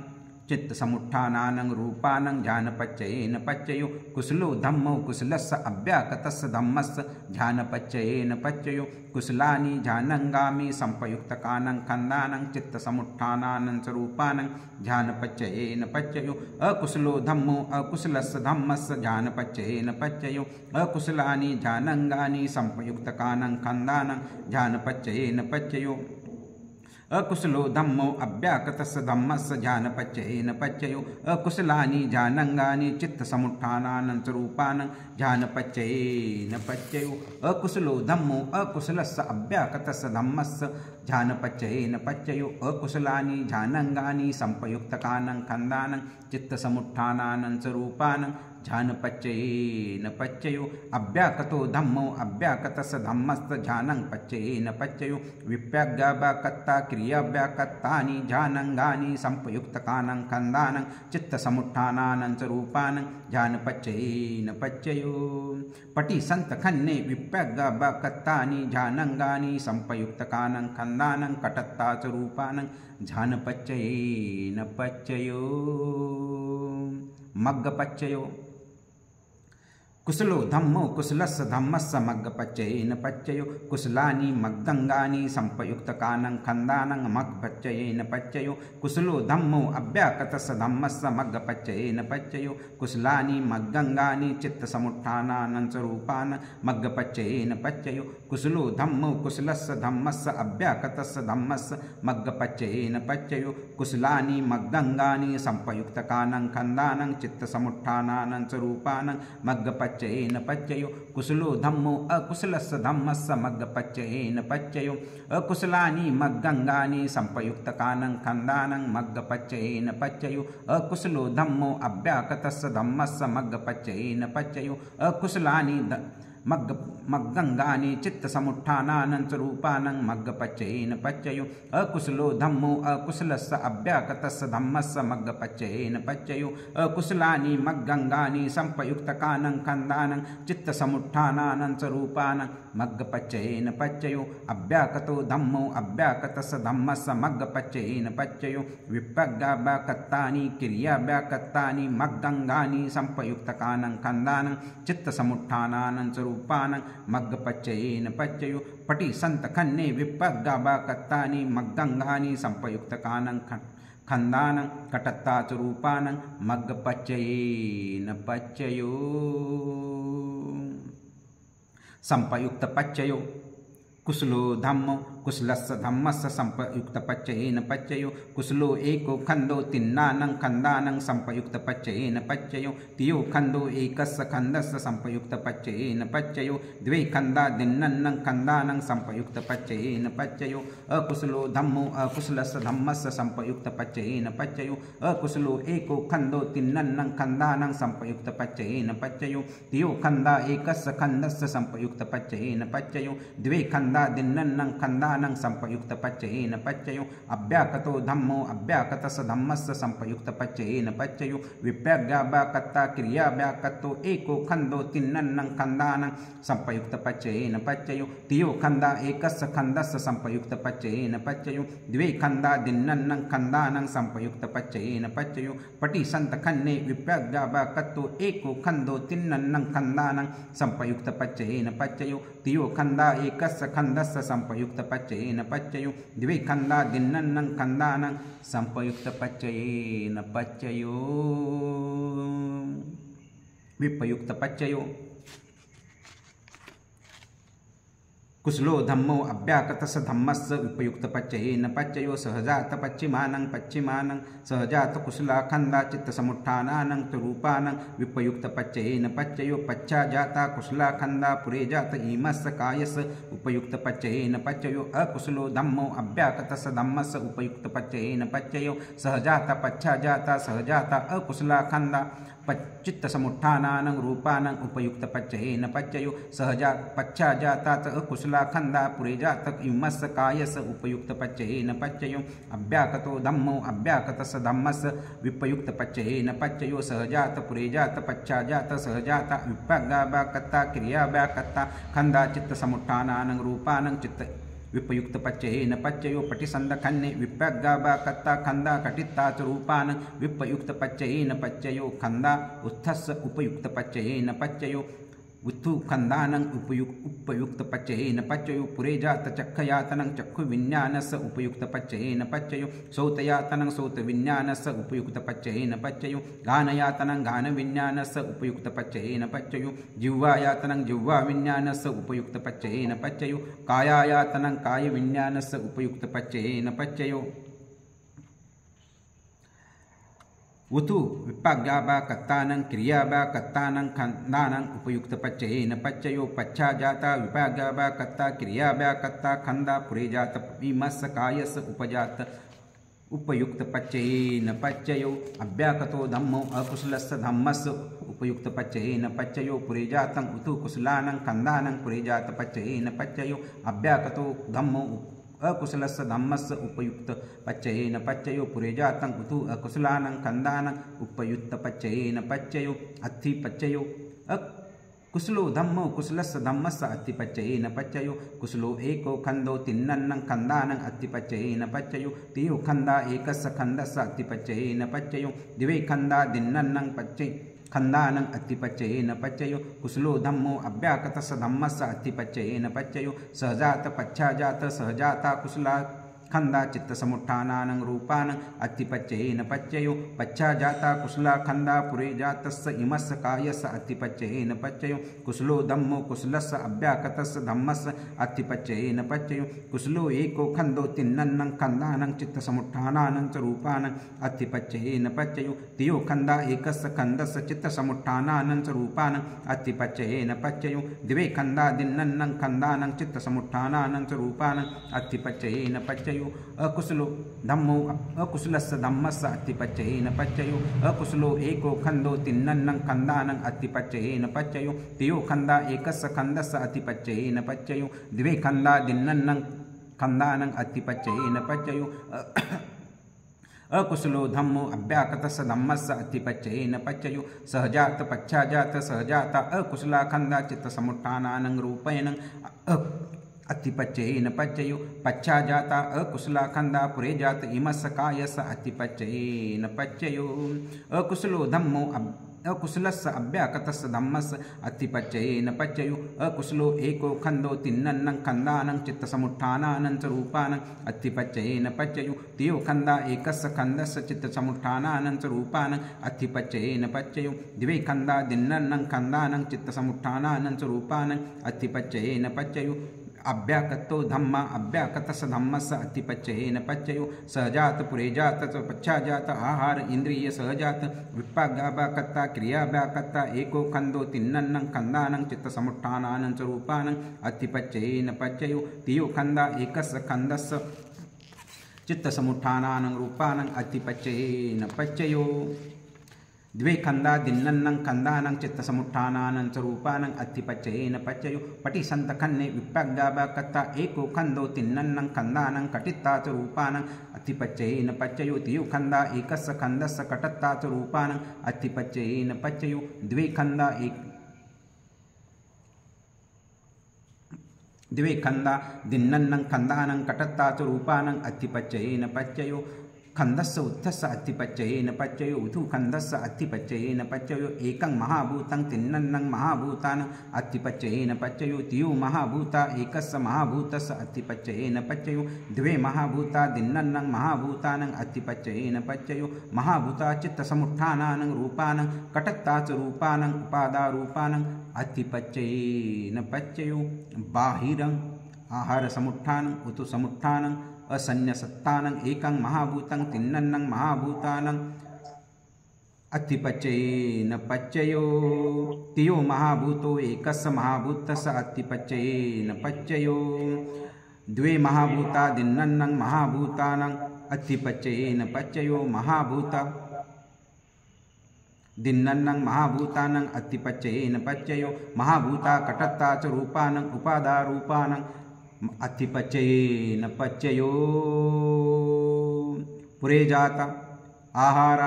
चित्तसमुत्थानानं रूपानं जानपच्येन पच्ययो कुशलो धम्मो कुशलस्य अव्याकृतस्य धम्मस्य जानपच्येन पच्ययो कुशलानि जानंगामि संपयुक्तकानं खंदानं चित्तसमुत्थानानं च रूपानं जानपच्येन पच्ययो अकुशलो धम्मो अकुशलस्य धम्मस्य जानपच्येन पच्ययो अकुशलानि जानंगानि संपयुक्तकानं खंदानं जानपच्येन पच्ययो अकुशलो धम्मो अव्याकृतस्य धम्मस्य जानपच्येन पच्ययो अकुशलानि जानंगानि चित्तसमुत्थानानं च रूपानं जानपच्येन पच्ययो अकुशलो धम्मो अकुशलस्य अव्याकृतस्य धम्मस्य जानपच्येन पच्ययो अकुशलानि जानंगानि संपयुक्तकानं खंदानं चित्तसमुत्थानानं च रूपानं जानपच्येन पच्ययो अव्याकृतो धम्मो अव्याकृतस्य धम्मस्य जानं पच्येन पच्ययो विप्यागाव्याकृता क्रियाव्याकृतानि जानंगानि संपयुक्तकानं खंदानं चित्तसमुत्थानानं च रूपानं जानपच्येन पच्ययो पटिसन्तखन्ने विप्यागाव्याकृतानि जानंगानि संपयुक्तकानं खंदानं कटत्ता च रूपानं जानपच्येन पच्ययो मग्गपच्ययो कुशलो धम्मो कुशलस्य धम्मस्य मग्गपच्येन पच्ययो कुशलानि मग्गंगानि संपयुक्तकानं खंदानं मग्गपच्येन पच्ययो कुशलो धम्मो अव्याकृतस्य धम्मस्य मग्गपच्येन पच्ययो कुशलानि मग्गंगानि चित्तसमुत्थानानं च रूपानं मग्गपच्येन पच्ययो कुशलो धम्मो कुशलस्य धम्मस्य अव्याकृतस्य धम्मस्य मग्गपच्येन पच्ययो कुशलानि मग्गंगानि संपयुक्तकानं खंदानं चित्तसमुत्थानानं च रूपानं मग्गपच्येन पच्ययो कुशलो धम्मो अकुशलस्य धम्मस्य मग्गपच्येन पच्ययो अकुशलानि मग्गंगानि संपयुक्तकानं खंदानं मग्गपच्येन पच्ययो अकुशलो धम्मो अव्याकृतस्य धम्मस्य मग्गपच्येन पच्ययो अकुशलानि मग्गंगानि चित्तसमुत्थानानं रूपानं मग्गपच्चयेन पच्चयो अकुशलो धम्मो अकुशलस्य अव्याकृतस्य धम्मस्य मग्गपच्चयेन पच्चयो अकुशलानि मग्गंगानि संपयुक्तकानं खन्दानं चित्तसमुत्थानानं रूपानं मग्गपच्चयेन पच्चयो अव्याकृतो धम्मो अव्याकृतस्य धम्मस्य मग्गपच्चयेन पच्चयो विपग्गाव्याकृतानि क्रियाव्याकृतानि मग्गंगानि संपयुक्तकानं खन्दानं चित्तसमुत्थानानं रूपानं मग्गपच्चयेन पच्चयो पटि संतखन्ने विपग्गाव्याकृतानि मग्गंगानि संपयुक्तकानं खन्दानं कटत्ताच रूपानं मग्गपच्चयेन पच्चयो संपयुक्त पच्चयो कुशलो धम्मो कुशलस्य धम्मस्य संपयुक्त पच्चयेन पच्चयो कुशलो एको खंदो तिन्नानं खंदानं संपयुक्त पच्चयेन पच्चयो तियो खंदो एकस्य खंदस्य संपयुक्त पच्चयेन पच्चयो द्वे खंदा दिन्ननं खंदानं संपयुक्त पच्चयेन पच्चयो अकुशलो धम्मो अकुशलस्य धम्मस्य संपयुक्त पच्चयेन पच्चयो अकुशलो एको खंदो तिन्ननं खंदानं संपयुक्त पच्चयेन पच्चयो तियो खंदा एकस्य खंदस्य संपयुक्त पच्चयेन पच्चयो द्वे खंदा दिन्ननं खंदानं संपयुक्त पच्चयेन पच्चयो अव्याकृतो धम्मो अव्याकृतस्य धम्मस्य संपयुक्त पच्चयेन पच्चयो विपग्गाव्याकृता क्रियाव्याकृतो एको खंदो तिन्ननं खंदानं संपयुक्त पच्चयेन पच्चयो तियो खंदा एकस्य खंदस्य संपयुक्त पच्चयेन पच्चयो द्वे खंदा दिन्ननं खंदानं संपयुक्त पच्चयेन पच्चयो पटि संतखन्ने विपग्गाव्याकृतो एको खंदो तिन्ननं खंदानं संपयुक्त पच्चयेन पच्चयो तियो खंदा एकस्य खंदस्य संपयुक्त पच्चयेन पच्चयो द्वे खंदा दिन्ननं खंदानं संपयुक्त पच्चयेन पच्चयो विपयुक्त पच्चयो कुशलो धम्मो अव्याकृतस्य धम्मस्य विपयुक्त पच्चयेन पच्चयो सहजात पश्चिमानं पश्चिमानं सहजात कुशला खंदा चित्तसमुत्थानानं रूपानं विपयुक्त पच्चयेन पच्चयो पश्चाजाता कुशला खंदा पुरे जात इमस्य कायस्य उपयुक्त पच्चयेन पच्चयो अकुशलो धम्मो अव्याकृतस्य धम्मस्य उपयुक्त पच्चयेन पच्चयो सहजाता पश्चाजाता सहजाता अकुशला खंदा चित्तसमुत्थानानं रूपानं उपयुक्त पच्चयेन पच्चयो सहजा पश्चाजाता च अकुशला खंदा पुरे जात इमस्य कायस्य उपयुक्त पच्चयेन पच्चयो अव्याकृतो धम्मो अव्याकृतस्य धम्मस्य विपयुक्त पच्चयेन पच्चयो सहजात पुरे जात पश्चाजात सहजाता विपग्गाव्याकृता क्रियाव्याकृता खंदा चित्तसमुत्थानानं रूपानं चित्त विपयुक्त पच्चयेन पच्चयो पटिसंदखन्ने विपग्गाव्याकृता खंदा कटित्ताच रूपानं विपयुक्त पच्चयेन पच्चयो खंदा उत्थस्य उपयुक्त पच्चयेन पच्चयो उत्थु खंदानं उपयुक्त पच्चयेन पच्चयो पुरे जात चक्षयातनं चक्षुविज्ञानस्य उपयुक्त पच्चयेन पच्चयो श्रोतयातनं श्रोतविज्ञानस्य उपयुक्त पच्चयेन पच्चयो गानयातनं गानविज्ञानस्य उपयुक्त पच्चयेन पच्चयो जिह्वायातनं जिह्वाविज्ञानस्य उपयुक्त पच्चयेन पच्चयो कायायातनं कायविज्ञानस्य उपयुक्त पच्चयेन पच्चयो उतु विपग्गाव्याकृतानं क्रियाव्याकृतानं खंदानं उपयुक्त पच्चयेन पच्चयो पश्चाजाता विपग्गाव्याकृता क्रियाव्याकृता खंदा पुरे जात इमस्य कायस्य उपजात उपयुक्त पच्चयेन पच्चयो अव्याकृतो धम्मो अकुशलस्य धम्मस्य उपयुक्त पच्चयेन पच्चयो पुरे जातं उतु कुशलानं खंदानं पुरे जात पच्चयेन पच्चयो अव्याकृतो धम्मो अकुशलस्य धम्मस्य उपयुक्त पच्चयेन पच्चयो पुरे जातं उतु अकुशलानं खंदानं उपयुक्त पच्चयेन पच्चयो अत्थि पच्चयो कुशलो धम्मो कुशलस्य धम्मस्य अत्थि पच्चयेन पच्चयो कुशलो एको खंदो तिन्ननं खंदानं अत्थि पच्चयेन पच्चयो तियो खंदा एकस्य खंदस्य अत्थि पच्चयेन पच्चयो द्वे खंदा दिन्ननं पच्चय खंदानं अत्थि पच्चयेन पच्चयो कुशलो धम्मो अव्याकृतस्य धम्मस्य अत्थि पच्चयेन पच्चयो सहजात पश्चाजात सहजाता कुशला खंदा चित्तसमुत्थानानं रूपानं अत्थि पच्चयेन पच्चयो पश्चाजाता कुशला खंदा पुरे जातस्य इमस्य कायस्य अत्थि पच्चयेन पच्चयो कुशलो धम्मो कुशलस्य अव्याकृतस्य धम्मस्य अत्थि पच्चयेन पच्चयो कुशलो एको खंदो तिन्ननं खंदानं चित्तसमुत्थानानं रूपानं अत्थि पच्चयेन पच्चयो तियो खंदा एकस्य खंदस्य चित्तसमुत्थानानं रूपानं अत्थि पच्चयेन पच्चयो द्वे खंदा दिन्ननं खंदानं चित्तसमुत्थानानं रूपानं अत्थि पच्चयेन पच्चयो पच्ययु अकुशलो धम्मो अकुशलस्य धम्मस्य अतिपच्ययेन पच्ययु अकुशलो एको खंदो तिन्नन्नं खंदानं अतिपच्ययेन पच्ययु तियो खंदा एकस्य खंदस्य अतिपच्ययेन पच्ययु द्वे खंदा दिन्नन्नं खंदानं अतिपच्ययेन पच्ययु अकुशलो धम्मो अव्याकृतस्य धम्मस्य अतिपच्ययेन पच्ययु सहजात पच्छाजात सहजाता अकुशला खंदा चित्तसमुत्थानानं रूपेण अतिपच्ययेन पच्ययु पच्छाजाता अकुशला खंदा पुरे जात इमस्य कायस्य अतिपच्ययेन पच्ययु अकुशलो धम्मो अकुशलस्य अव्याकृतस्य धम्मस्य अतिपच्ययेन पच्ययु अकुशलो एको खंदो तिन्नन्नं खंदानं चित्तसमुत्थानानं च रूपानं अतिपच्ययेन पच्ययु तियो खंदा एकस्य खंदस्य चित्तसमुत्थानानं च रूपानं अतिपच्ययेन पच्ययु द्वे खंदा दिन्नन्नं खंदानं चित्तसमुत्थानानं च रूपानं अतिपच्ययेन पच्ययु अव्याकृतो धम्मा अव्याकृतस्य धम्मस्य अतिपच्ययेन पच्ययु सहजात पुरेजात च पच्छाजात आहार इंद्रिय सहजात विपागाव्याकृता क्रियाव्याकृता एको खंदो तिन्नन्नं खंदानं चित्तसमुत्थानानं च रूपानं अतिपच्ययेन पच्ययु तियो खंदा एकस्य खंदस्य चित्तसमुत्थानानं रूपानं अतिपच्ययेन पच्ययु द्वे खंदा दिन्नन्नं खंदानं चित्तसमुत्थानानं च रूपानं अतिपच्ययेन पच्ययु पटिसन्तखन्ने विपागाव्याकृता एको खंदो तिन्नन्नं खंदानं कटित्ता च रूपानं अतिपच्ययेन पच्ययु तियो खंदा एकस्य खंदस्य कटत्ता च रूपानं अतिपच्ययेन पच्ययु द्वे खंदा दिन्नन्नं खंदानं कटत्ता च रूपानं अतिपच्ययेन पच्ययु खंदस्य उत्थस्य अतिपच्ययेन पच्ययु उथु खंदस्य अतिपच्ययेन पच्ययु एकं महाभूतं तिन्नन्नं महाभूतानं अतिपच्ययेन पच्ययु तियो महाभूता एकस्य महाभूतस्य अतिपच्ययेन पच्ययु द्वे महाभूता दिन्नन्नं महाभूतानं अतिपच्ययेन पच्ययु महाभूता चित्तसमुत्थानानं रूपानं कटत्ता च रूपानं उपादारूपानं अतिपच्ययेन पच्ययु बाहिरं आहार समुत्थानं उतु समुत्थानं असन्न्यसत्तानं एकं महाभूतं तिन्नन्नं महाभूतानं अतिपच्ययेन पच्ययो तियो महाभूतो एकस्य महाभूतस्य अतिपच्ययेन पच्ययो द्वे महाभूता दिन्नन्नं महाभूतानं अतिपच्ययेन पच्ययो महाभूता दिन्नन्नं महाभूतानं अतिपच्ययेन पच्ययो महाभूता कटत्ता च रूपानं उपादारूपानं अतिपच्ययेन पच्ययो पुरे जाता आहार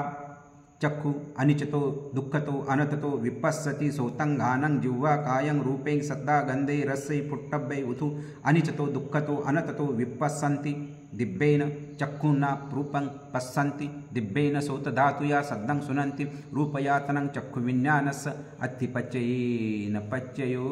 चक्षु अनिचतो दुःखतो अनततो विपස්සति सोतं घानं जिह्वा कायं रूपेण सद्दा गंधे रसे पुट्टब्बे उथु अनिचतो दुःखतो अनततो विपස්සन्ति दिव्येन चक्षुना रूपं पश्यन्ति दिव्येन सोतधातुया सद्दं सुनन्ति रूपयातनं चक्षुविज्ञानस्य अतिपच्ययेन पच्ययो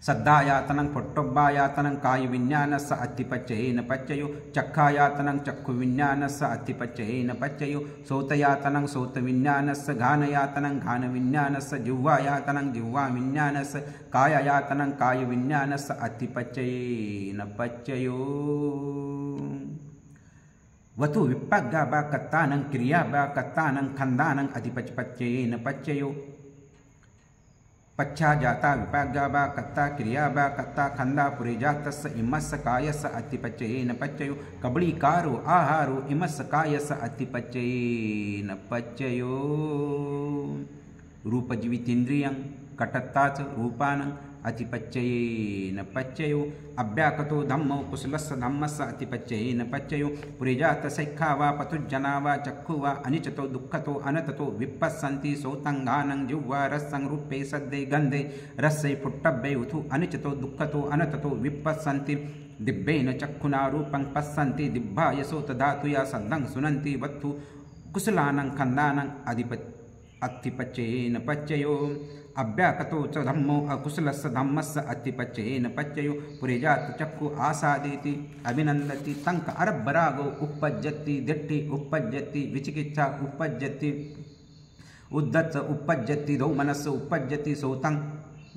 सद्दायातनं पुट्टब्बायातनं कायविज्ञानस्य अतिपच्ययेन पच्ययो चक्षायातनं चक्षुविज्ञानस्य अतिपच्ययेन पच्ययो सोतयातनं सोतविज्ञानस्य घानयातनं घानविज्ञानस्य जिह्वायातनं जिह्वाविज्ञानस्य काययातनं कायविज्ञानस्य अतिपच्ययेन पच्ययो वतु विपागाव्याकृतानं क्रियाव्याकृतानं खंदानं अतिपच्ययेन पच्ययो पच्छाजाता विपागाव्याकृता क्रियाव्याकृता खंदा पुरेजातस्य इमस्य कायस्य अतिपच्ययेन पच्ययो कबळीकारो आहारो इमस्य कायस्य अतिपच्ययेन पच्ययो रूपजीवितेन्द्रियं कटत्ता च रूपानं अतिपच्ययेन पच्ययो अव्याकृतो धम्मो कुशलस्य धम्मस्य अतिपच्ययेन पच्ययो पुरेजात सैखा वा पथुज्जना वा चक्षु वा अनिचतो दुःखतो अनततो विपස්සन्ति सोतं घानं जिह्वा रसं रूपे सद्दे गन्धे रसे पुट्टब्बे उथु अनिचतो दुःखतो अनततो विपස්සन्ति दिव्येन चक्षुना रूपं पश्यन्ति दिव्याय सोतधातुया सद्दं सुनन्ति वत्थु कुशलानं खंदानं अतिपच्ययेन पच्ययो अव्याकृतो च धम्मो अकुशलस्य धम्मस्य अतिपच्ययेन पच्ययो पुरेजात चक्षु आसादेति अभिनंदति तंक अरब्बरागो उपपज्यति दिट्ठि उपपज्यति विचिकित्सा उपपज्यति उद्धत्स उपपज्यति दौमनस्य उपपज्यति सोतं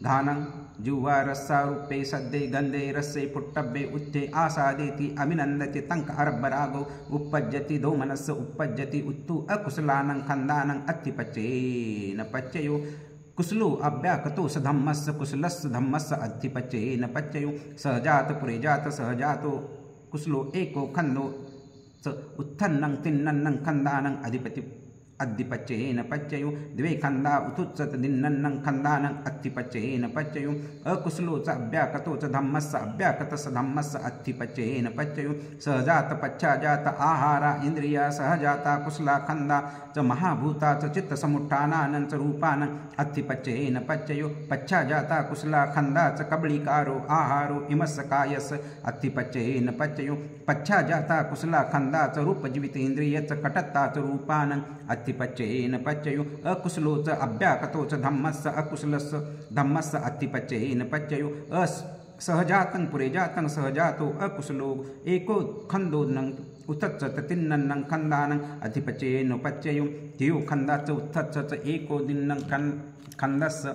घानं जिह्वा रसारूपे सद्दे गंधे रसे पुट्टब्बे उत्थे आसादेति अभिनंदति तंक अरब्बरागो उपपज्यति दौमनस्य उपपज्यति उत्तु अकुशलानं खंदानं अतिपच्ययेन पच्ययो कुशलो अव्याकृतो स धम्मस्य कुशलस्य धम्मस्य अतिपच्ययेन पच्ययो सहजात पुरेजात सहजातो कुशलो एको खंदो च उत्थन्नं तिन्नन्नं खंदानं अधिपच्येन पच्ययो द्वे खंदा उत्थुत्सत दिन्नन्नं खंदानं अत्थिपच्येन पच्ययो अकुशलो च अभ्याकतो च धम्मस्य अभ्याकतस्य धम्मस्य अत्थिपच्येन पच्ययो सहजात पच्छाजात आहारा इंद्रिया सहजाता कुशला खंदा च महाभूता च चित्तसमुत्थानानं च रूपानं अत्थिपच्येन पच्ययो पच्छाजाता कुशला खंदा च कबलिकारो आहारो इमस्य कायस्य अत्थिपच्येन पच्ययो पच्छाजाता कुशला खंदा च रूपजीवित इंद्रिय च कटत्ता च रूपानं अत्थिपच्येन पच्ययो अकुशलो च अभ्याकतो च धम्मस्य अकुशलस्य धम्मस्य अत्थिपच्येन पच्ययो सहजातं पुरेजातं सहजातो अकुशलो एको खंदोनं उत्थत्सत तिन्नन्नं खंदानं अधिपच्येन पच्ययो त्यो खंदा च उत्थत्सत एको दिन्नं खंदस्य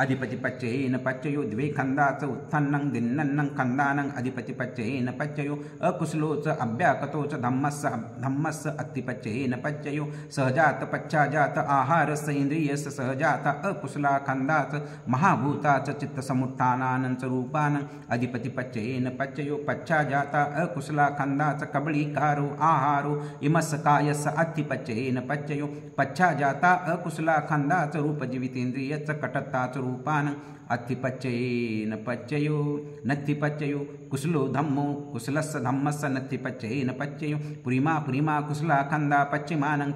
अधिपतिपच्येन पच्ययो द्वे खंदा च उत्थन्नं दिन्नन्नं खंदानं अधिपतिपच्येन पच्ययो अकुशलो च अभ्याकतो च धम्मस्य अत्थिपच्येन पच्ययो सहजात पच्छाजात आहारस्य इंद्रियस्य सहजात अकुशला खंदा च महाभूता च चित्तसमुत्थानानं च रूपानं अधिपतिपच्येन पच्ययो पच्छाजात अकुशला खंदा च कबलिकारो आहारो इमस्य कायस्य अत्थिपच्येन पच्ययो पच्छाजाता अकुशला खंदा च रूपजीवितेन्द्रिय च कटत्ता च रूपानं अत्थिपच्येन पच्ययो नत्थिपच्ययो कुशलो धम्मो कुशलस्य धम्मस्य नत्थिपच्येन पच्ययो पुरीमा कुशला खंदा पच्यमानं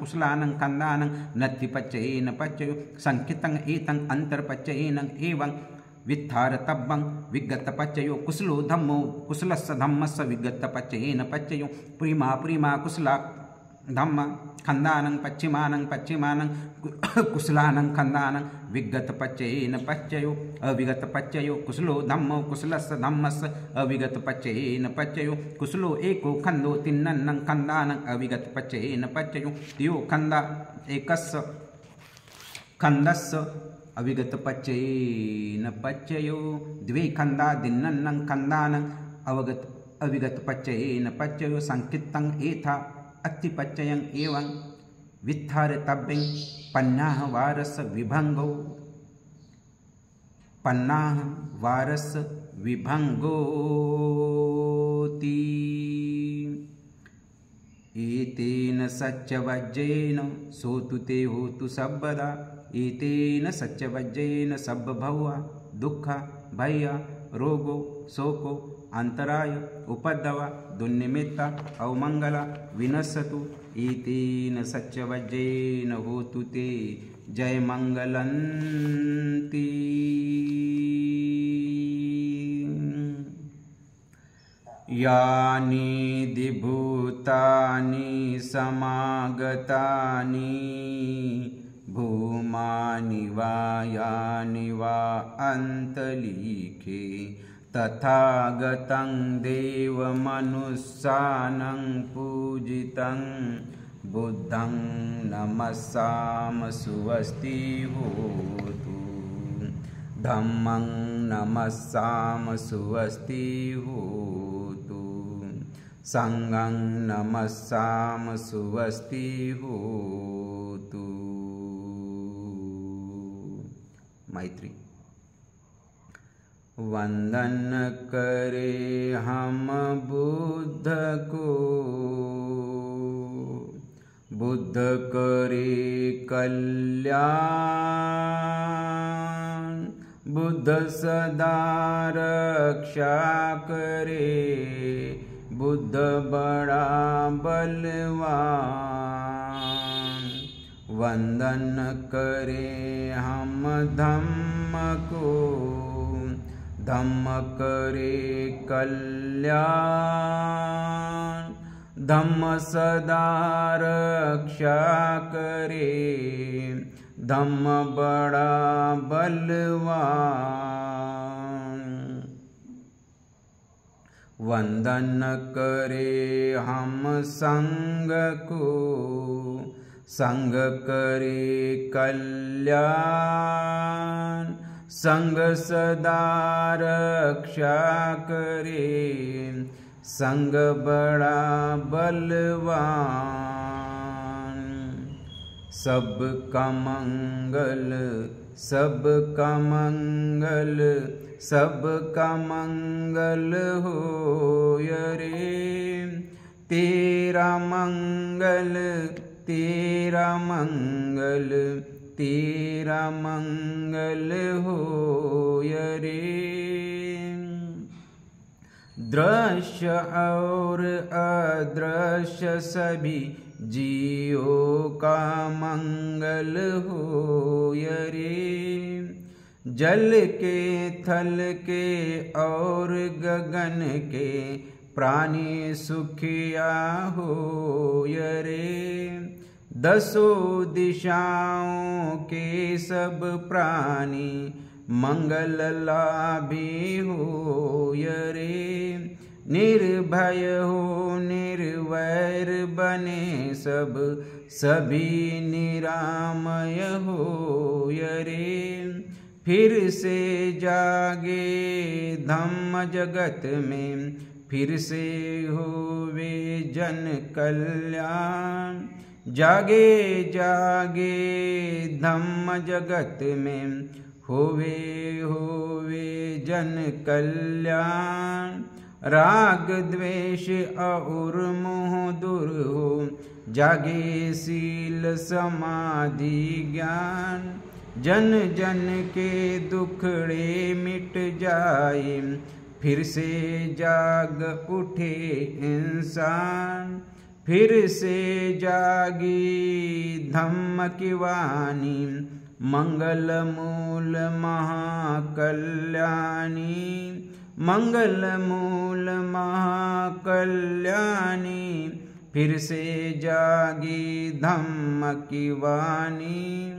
कुशलानं खंदानं नत्थिपच्येन पच्ययो संकितं एतं अंतर्पच्येन एवं वित्थारतब्बं विगतपच्ययो कुशलो धम्मो कुशलस्य धम्मस्य विगतपच्येन पच्ययो पुरीमा कुशला धम्म खंदानं पच्यमानं कुशलानं खंदानं विगतपच्येन पच्ययो अविगतपच्ययो कुशलो धम्मो कुशलस्य धम्मस्य अविगतपच्येन पच्ययो कुशलो एको खंदो तिन्नन्नं खंदानं अविगतपच्येन पच्ययो त्यो खंदा एकस्य खंदस्य अविगतपच्येन पच्ययो द्वे खंदा दिन्नन्नं खंदानं अविगतपच्येन पच्ययो संकितं एथा अत्थिपच्ययं एवं वित्थारतब्बं पन्नाह वारस्य विभंगोति एतेन सच्चवज्रेन सोतु ते होतु सर्वदा एतेन सच्चवज्रेन सब्बभौवा दुःख भय रोगो शोको अंतराय उपद्रव दुर्निमित्त अवमंगला विनश्यतु एतेन सच्चवज्रेन होतु ते जय मंगलंती। यानि दिभूतानि समागतानि भूमानि वा यानि वा अन्तलीके तथागतं देवमनुष्यानं पूजितं बुद्धं नमस्साम सुवस्ति होतु धम्मं नमस्साम सुवस्ति होतु संघं नमस्साम सुवस्ति होतु। मैत्री। वंदन करे हम बुद्ध को, बुद्ध करे कल्याण, बुद्ध सदा रक्षा करे, बुद्ध बड़ा बलवान। वंदन करे हम धम्म को, धम्म करे कल्याण, धम्म सदा रक्षा करे, धम्म बड़ा बलवान। वंदन करे हम संग को, संग करे कल्याण, संग सदा रक्षा करे, संग बड़ा बलवान। सबका मंगल सबका मंगल होय रे। तेरा मंगल होय रे। दृश्य और अदृश्य सभी जीवों का मंगल होय रे। जल के थल के और गगन के प्राणी सुखिया होय रे। दसों दिशाओं के सब प्राणी मंगल लाभी होय रे। निर्भय हो निर्वैर बने सभी निरामय होय रे। फिर से जागे धम्म जगत में, फिर से होवे जन कल्याण। जागे धम्म जगत में, होवे जन कल्याण। राग द्वेष और मोह दूर हो, जागे सील समाधि ज्ञान। जन जन के दुखड़े मिट जाए, फिर से जाग उठे इंसान। फिर से जागी धम्म की वाणी, मंगल मूल महाकल्याणी। मंगल मूल महाकल्याणी, फिर से जागी धम्म की वाणी।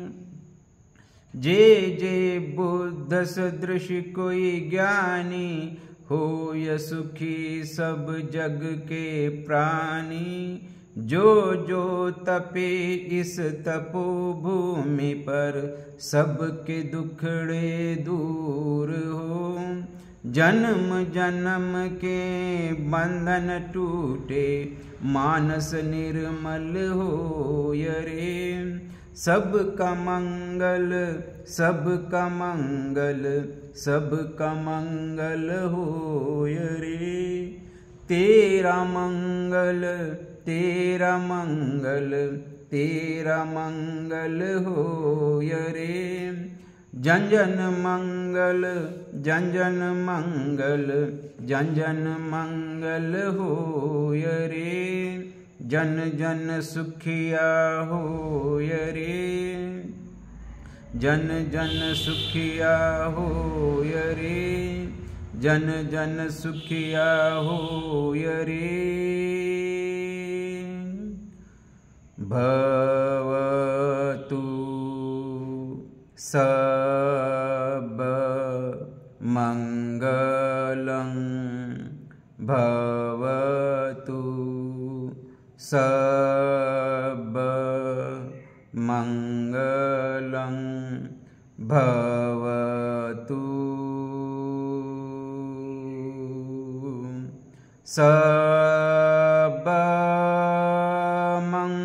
जे बुद्ध सदृश कोई ज्ञानी, होय सुखी सब जग के प्राणी। जो तपे इस तपोभूमि पर, सबके दुखड़े दूर हो। जन्म जन्म के बंधन टूटे, मानस निर्मल होय रे। सबका मंगल होय रे। तेरा मंगल होय रे। जन जन मंगल होय रे। जन जन सुखिया होय रे। जन जन सुखिया होय रे। जन जन सुखिया होय रे। भवतु सब मंगलं। भवतु सब मंगलं। भवतु सब मंगलं।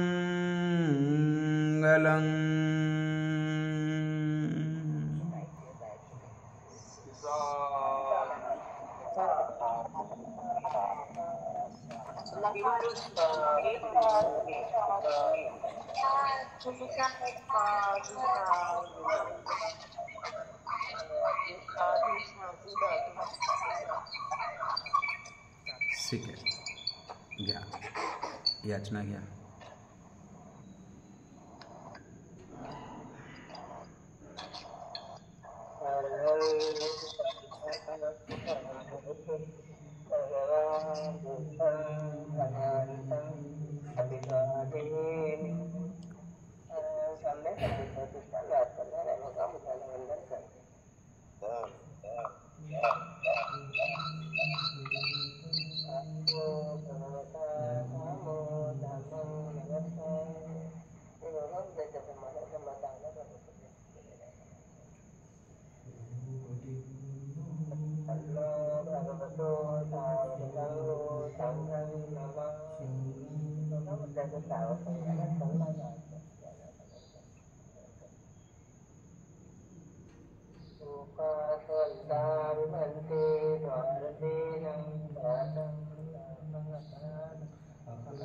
ठीक है, गया याचना गया।